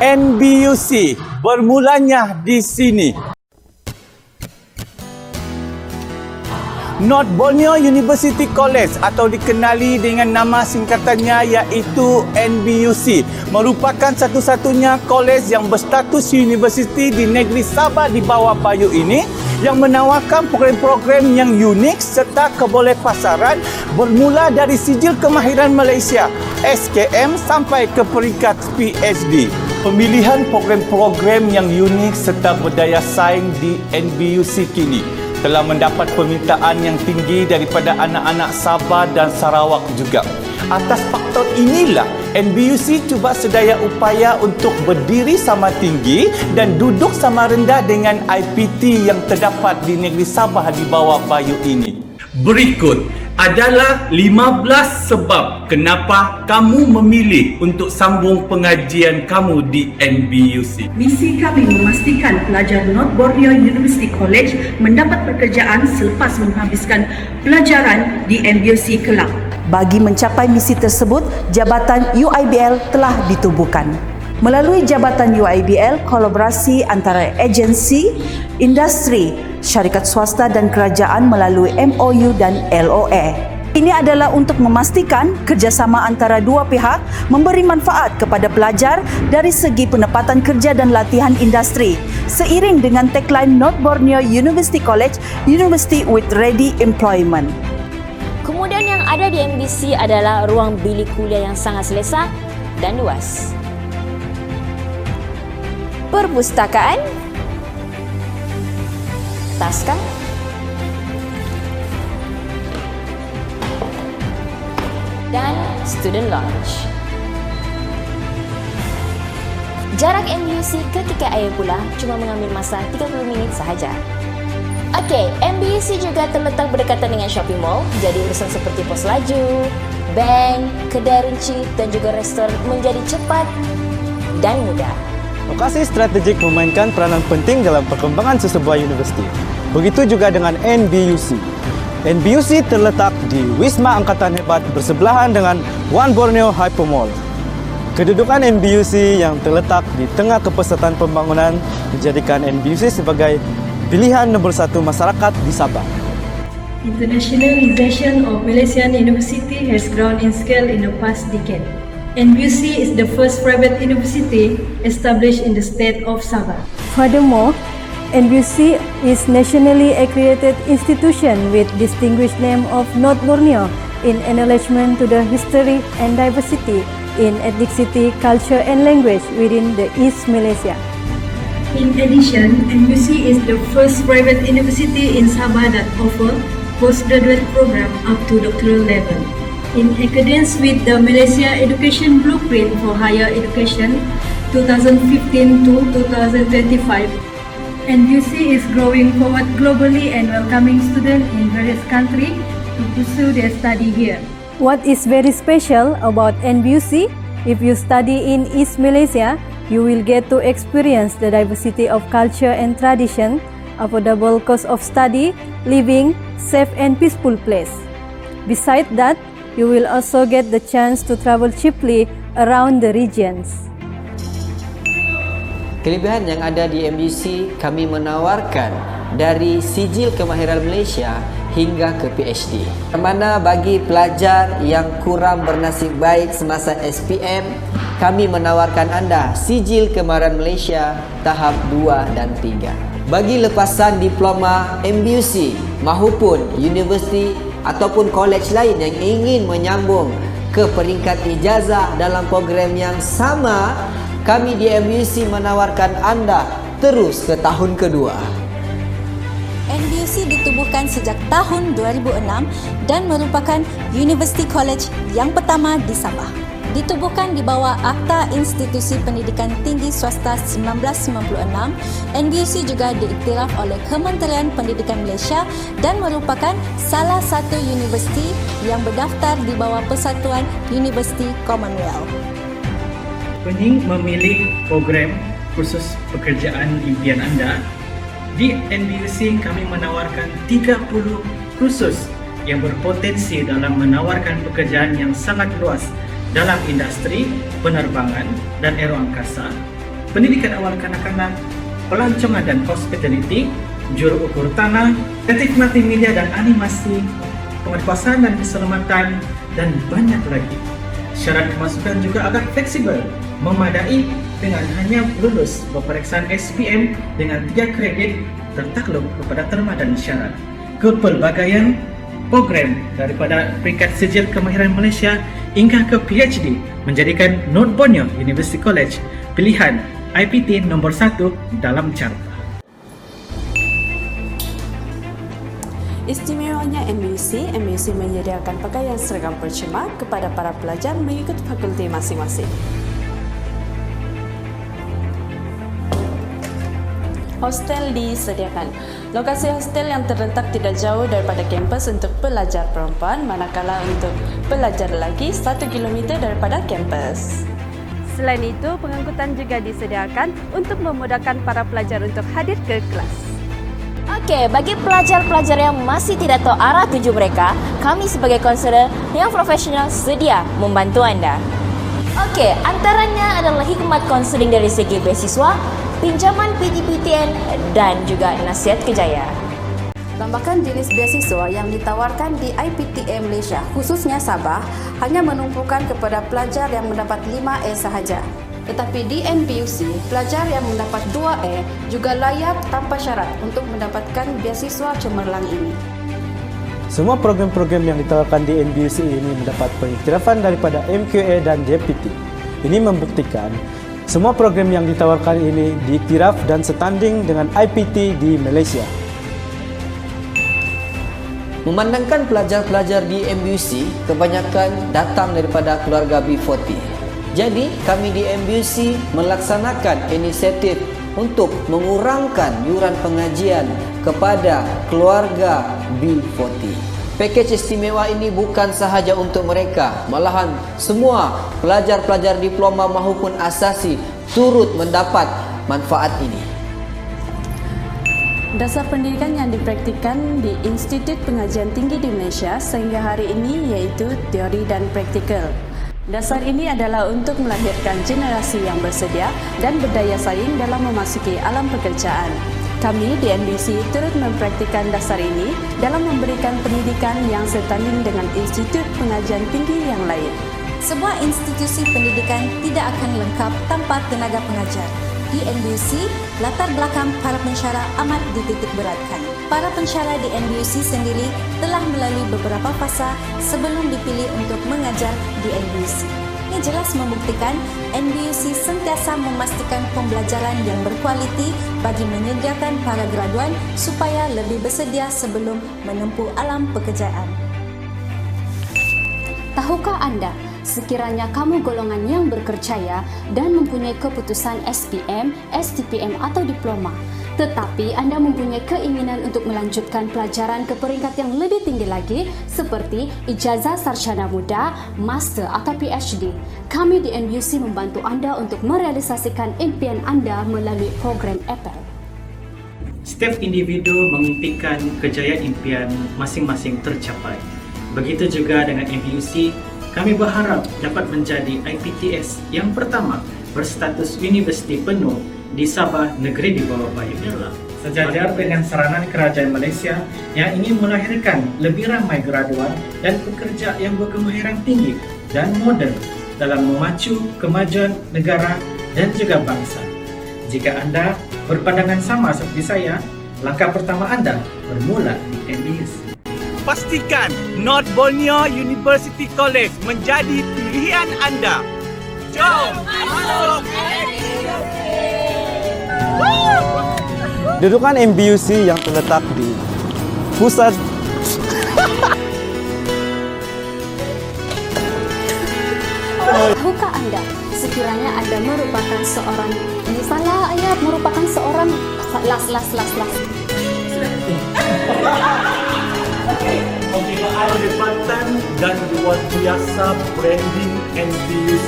NBUC bermulanya di sini. North Borneo University College atau dikenali dengan nama singkatannya iaitu NBUC merupakan satu-satunya kolej yang berstatus universiti di negeri Sabah di bawah Bayu ini yang menawarkan program-program yang unik serta kebolehpasaran bermula dari sijil kemahiran Malaysia SKM sampai ke peringkat PhD. Pemilihan program-program yang unik serta berdaya saing di NBUC kini telah mendapat permintaan yang tinggi daripada anak-anak Sabah dan Sarawak juga. Atas faktor inilah, NBUC cuba sedaya upaya untuk berdiri sama tinggi dan duduk sama rendah dengan IPT yang terdapat di negeri Sabah di bawah Bayu ini. Berikut adalah 15 sebab kenapa kamu memilih untuk sambung pengajian kamu di NBUC. Misi kami memastikan pelajar North Borneo University College mendapat pekerjaan selepas menghabiskan pelajaran di NBUC kelak. Bagi mencapai misi tersebut, Jabatan UIBL telah ditubuhkan. Melalui Jabatan UIBL, kolaborasi antara agensi, industri, syarikat swasta dan kerajaan melalui MOU dan LOA. Ini adalah untuk memastikan kerjasama antara dua pihak memberi manfaat kepada pelajar dari segi penempatan kerja dan latihan industri, seiring dengan tagline North Borneo University College, University with Ready Employment. Kemudian yang ada di NBC adalah ruang bilik kuliah yang sangat selesa dan luas. Perpustakaan, taska, dan student lounge. Jarak NBUC ke KKIA pula cuma mengambil masa 30 minit sahaja. Okey, NBUC juga terletak berdekatan dengan shopping mall, jadi urusan seperti pos laju, bank, kedai runcit dan juga restoran menjadi cepat dan mudah. Lokasi strategik memainkan peranan penting dalam perkembangan sesebuah universiti. Begitu juga dengan NBUC. NBUC terletak di Wisma Angkatan Hebat bersebelahan dengan One Borneo Hypermall. Kedudukan NBUC yang terletak di tengah kepesatan pembangunan menjadikan NBUC sebagai pilihan nombor satu masyarakat di Sabah. Internationalization of Malaysian University has grown in scale in the past decade. NBUC is the first private university established in the state of Sabah. Furthermore, NBUC is nationally accredited institution with distinguished name of North Borneo in acknowledgement to the history and diversity in ethnicity, culture and language within the East Malaysia. In addition, NBUC is the first private university in Sabah that offer postgraduate program up to doctoral level. In accordance with the Malaysia Education Blueprint for Higher Education 2015 to 2025, NBUC is growing forward globally and welcoming students in various countries to pursue their study here. What is very special about NBUC? If you study in East Malaysia, you will get to experience the diversity of culture and tradition, affordable cost of study, living, safe and peaceful place. Besides that, you will also get the chance to travel cheaply around the regions. Kelebihan yang ada di NBUC, kami menawarkan dari sijil kemahiran Malaysia hingga ke PhD. Mana bagi pelajar yang kurang bernasib baik semasa SPM, kami menawarkan anda sijil kemahiran Malaysia tahap 2 dan 3. Bagi lepasan diploma NBUC mahupun universiti ataupun kolej lain yang ingin menyambung ke peringkat ijazah dalam program yang sama, kami di NBUC menawarkan anda terus ke tahun kedua. NBUC ditubuhkan sejak tahun 2006 dan merupakan university college yang pertama di Sabah. Ditubuhkan di bawah Akta Institusi Pendidikan Tinggi Swasta 1996, NBUC juga diiktiraf oleh Kementerian Pendidikan Malaysia dan merupakan salah satu universiti yang berdaftar di bawah Persatuan Universiti Commonwealth. Pening memilih program kursus pekerjaan impian anda. Di NBUC kami menawarkan 30 kursus yang berpotensi dalam menawarkan pekerjaan yang sangat luas dalam industri, penerbangan dan aeroangkasa, pendidikan awal kanak-kanak, pelancongan dan hospitality, juru ukur tanah, kreatif multimedia dan animasi, penguasaan dan keselamatan, dan banyak lagi. Syarat kemasukan juga agak fleksibel, memadai dengan hanya lulus peperiksaan SPM dengan 3 kredit tertakluk kepada terma dan syarat. Kepelbagaian program daripada peringkat sijil kemahiran Malaysia hingga ke PhD menjadikan North Borneo University College pilihan IPT nombor 1 dalam carta. Istimewanya MUC menyediakan pakaian seragam percuma kepada para pelajar mengikut fakulti masing-masing. Hostel disediakan. Lokasi hostel yang terletak tidak jauh daripada kampus untuk pelajar perempuan, manakala untuk pelajar lelaki 1 km daripada kampus. Selain itu, pengangkutan juga disediakan untuk memudahkan para pelajar untuk hadir ke kelas. Okey, bagi pelajar-pelajar yang masih tidak tahu arah tuju mereka, kami sebagai konselor yang profesional sedia membantu anda. Okey, antaranya adalah hikmat konseling dari segi beasiswa, pinjaman PTPTN dan juga nasihat kejaya. Tambahkan jenis beasiswa yang ditawarkan di IPTA Malaysia, khususnya Sabah, hanya menumpukan kepada pelajar yang mendapat 5A sahaja. Tetapi di NBUC, pelajar yang mendapat 2A juga layak tanpa syarat untuk mendapatkan beasiswa cemerlang ini. Semua program-program yang ditawarkan di NBUC ini mendapat pengiktirafan daripada MQA dan JPT. Ini membuktikan semua program yang ditawarkan ini diiktiraf dan setanding dengan IPT di Malaysia. Memandangkan pelajar-pelajar di MBUC kebanyakan datang daripada keluarga B40. Jadi, kami di MBUC melaksanakan inisiatif untuk mengurangkan yuran pengajian kepada keluarga B40. Pakej istimewa ini bukan sahaja untuk mereka, malahan semua pelajar-pelajar diploma maupun asasi turut mendapat manfaat ini. Dasar pendidikan yang dipraktikkan di Institut Pengajian Tinggi di Malaysia sehingga hari ini iaitu teori dan praktikal. Dasar ini adalah untuk melahirkan generasi yang bersedia dan berdaya saing dalam memasuki alam pekerjaan. Kami di NBC turut mempraktikkan dasar ini dalam memberikan pendidikan yang setanding dengan institut pengajian tinggi yang lain. Sebuah institusi pendidikan tidak akan lengkap tanpa tenaga pengajar. Di NBC, latar belakang para pensyarah amat dititikberatkan. Para pensyarah di NBC sendiri telah melalui beberapa fasa sebelum dipilih untuk mengajar di NBC. Ini jelas membuktikan NBUC sentiasa memastikan pembelajaran yang berkualiti bagi menyediakan para graduan supaya lebih bersedia sebelum menempuh alam pekerjaan. Tahukah anda, sekiranya kamu golongan yang berkerjaya dan mempunyai keputusan SPM, STPM atau diploma, tetapi anda mempunyai keinginan untuk melanjutkan pelajaran ke peringkat yang lebih tinggi lagi seperti ijazah sarjana muda, master atau PhD. Kami di NBUC membantu anda untuk merealisasikan impian anda melalui program APEL. Setiap individu mengimpikan kejayaan impian masing-masing tercapai. Begitu juga dengan NBUC, kami berharap dapat menjadi IPTS yang pertama berstatus universiti penuh di Sabah, negeri di bawah Bayu Nurul. Sejajar dengan saranan kerajaan Malaysia yang ingin melahirkan lebih ramai graduan dan pekerja yang berkemahiran tinggi dan moden dalam memacu kemajuan negara dan juga bangsa. Jika anda berpandangan sama seperti saya, langkah pertama anda bermula di NBUC. Pastikan North Borneo University College menjadi pilihan anda. Jom masuk NBUC! Dudukan MBUC yang terletak di pusat Tahukah anda, sekiranya anda merupakan seorang, ini salah ayat, merupakan seorang Pembinaan Jabatan dan luar biasa branding NBUC.